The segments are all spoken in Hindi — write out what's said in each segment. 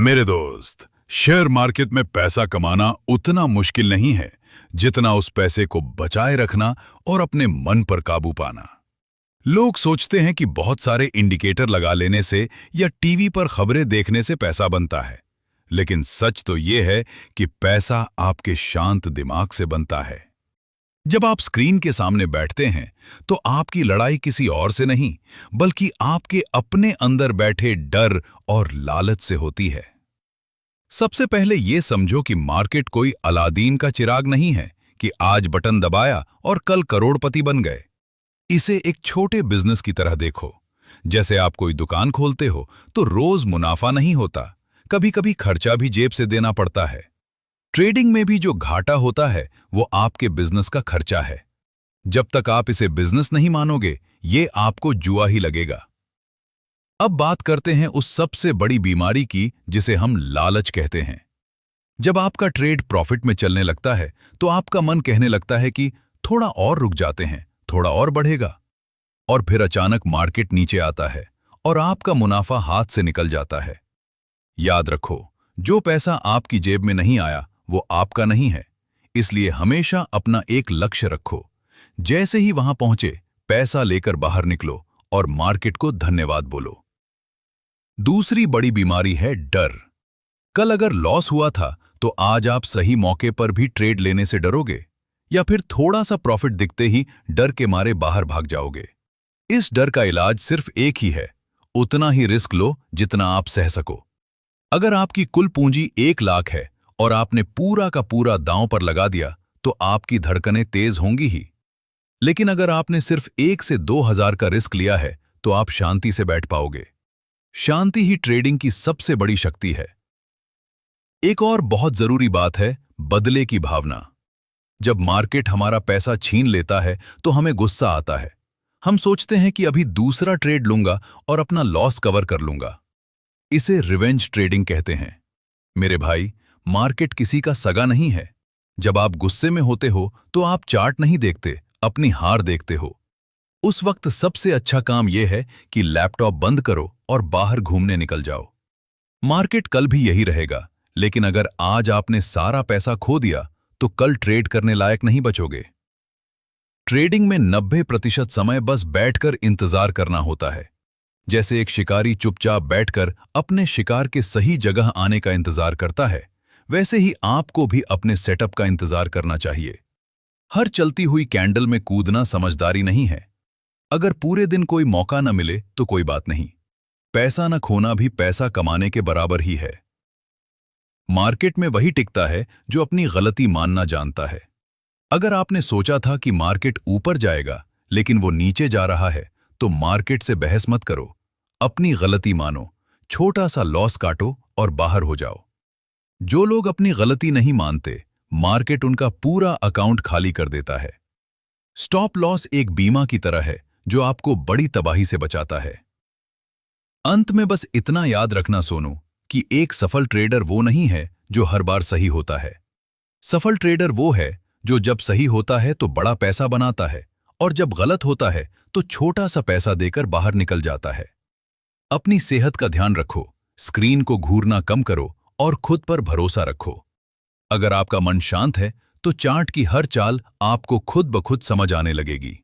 मेरे दोस्त, शेयर मार्केट में पैसा कमाना उतना मुश्किल नहीं है जितना उस पैसे को बचाए रखना और अपने मन पर काबू पाना। लोग सोचते हैं कि बहुत सारे इंडिकेटर लगा लेने से या टीवी पर खबरें देखने से पैसा बनता है, लेकिन सच तो ये है कि पैसा आपके शांत दिमाग से बनता है। जब आप स्क्रीन के सामने बैठते हैं तो आपकी लड़ाई किसी और से नहीं, बल्कि आपके अपने अंदर बैठे डर और लालच से होती है। सबसे पहले ये समझो कि मार्केट कोई अलादीन का चिराग नहीं है कि आज बटन दबाया और कल करोड़पति बन गए। इसे एक छोटे बिजनेस की तरह देखो। जैसे आप कोई दुकान खोलते हो तो रोज मुनाफा नहीं होता, कभी कभी खर्चा भी जेब से देना पड़ता है। ट्रेडिंग में भी जो घाटा होता है वो आपके बिजनेस का खर्चा है। जब तक आप इसे बिजनेस नहीं मानोगे, ये आपको जुआ ही लगेगा। अब बात करते हैं उस सबसे बड़ी बीमारी की जिसे हम लालच कहते हैं। जब आपका ट्रेड प्रॉफिट में चलने लगता है तो आपका मन कहने लगता है कि थोड़ा और रुक जाते हैं, थोड़ा और बढ़ेगा। और फिर अचानक मार्केट नीचे आता है और आपका मुनाफा हाथ से निकल जाता है। याद रखो, जो पैसा आपकी जेब में नहीं आया वो आपका नहीं है, इसलिए हमेशा अपना एक लक्ष्य रखो। जैसे ही वहां पहुंचे, पैसा लेकर बाहर निकलो और मार्केट को धन्यवाद बोलो। दूसरी बड़ी बीमारी है डर। कल अगर लॉस हुआ था तो आज आप सही मौके पर भी ट्रेड लेने से डरोगे, या फिर थोड़ा सा प्रॉफिट दिखते ही डर के मारे बाहर भाग जाओगे। इस डर का इलाज सिर्फ एक ही है, उतना ही रिस्क लो जितना आप सह सको। अगर आपकी कुल पूंजी 1 लाख है और आपने पूरा का पूरा दांव पर लगा दिया तो आपकी धड़कनें तेज होंगी ही। लेकिन अगर आपने सिर्फ 1 से 2,000 का रिस्क लिया है तो आप शांति से बैठ पाओगे। शांति ही ट्रेडिंग की सबसे बड़ी शक्ति है। एक और बहुत जरूरी बात है बदले की भावना। जब मार्केट हमारा पैसा छीन लेता है तो हमें गुस्सा आता है। हम सोचते हैं कि अभी दूसरा ट्रेड लूंगा और अपना लॉस कवर कर लूंगा। इसे रिवेंज ट्रेडिंग कहते हैं। मेरे भाई, मार्केट किसी का सगा नहीं है। जब आप गुस्से में होते हो तो आप चार्ट नहीं देखते, अपनी हार देखते हो। उस वक्त सबसे अच्छा काम यह है कि लैपटॉप बंद करो और बाहर घूमने निकल जाओ। मार्केट कल भी यही रहेगा, लेकिन अगर आज आपने सारा पैसा खो दिया तो कल ट्रेड करने लायक नहीं बचोगे। ट्रेडिंग में 90% समय बस बैठकर इंतजार करना होता है। जैसे एक शिकारी चुपचाप बैठकर अपने शिकार के सही जगह आने का इंतजार करता है, वैसे ही आपको भी अपने सेटअप का इंतजार करना चाहिए। हर चलती हुई कैंडल में कूदना समझदारी नहीं है। अगर पूरे दिन कोई मौका न मिले तो कोई बात नहीं, पैसा न खोना भी पैसा कमाने के बराबर ही है। मार्केट में वही टिकता है जो अपनी गलती मानना जानता है। अगर आपने सोचा था कि मार्केट ऊपर जाएगा लेकिन वो नीचे जा रहा है तो मार्केट से बहस मत करो, अपनी गलती मानो, छोटा सा लॉस काटो और बाहर हो जाओ। जो लोग अपनी गलती नहीं मानते, मार्केट उनका पूरा अकाउंट खाली कर देता है। स्टॉप लॉस एक बीमा की तरह है जो आपको बड़ी तबाही से बचाता है। अंत में बस इतना याद रखना सोनू, कि एक सफल ट्रेडर वो नहीं है जो हर बार सही होता है। सफल ट्रेडर वो है जो जब सही होता है तो बड़ा पैसा बनाता है और जब गलत होता है तो छोटा सा पैसा देकर बाहर निकल जाता है। अपनी सेहत का ध्यान रखो, स्क्रीन को घूरना कम करो और खुद पर भरोसा रखो। अगर आपका मन शांत है तो चार्ट की हर चाल आपको खुद ब खुद समझ आने लगेगी।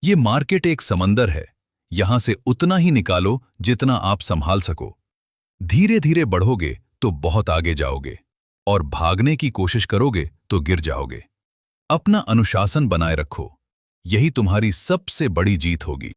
ये मार्केट एक समंदर है, यहां से उतना ही निकालो जितना आप संभाल सको। धीरे धीरे बढ़ोगे तो बहुत आगे जाओगे, और भागने की कोशिश करोगे तो गिर जाओगे। अपना अनुशासन बनाए रखो, यही तुम्हारी सबसे बड़ी जीत होगी।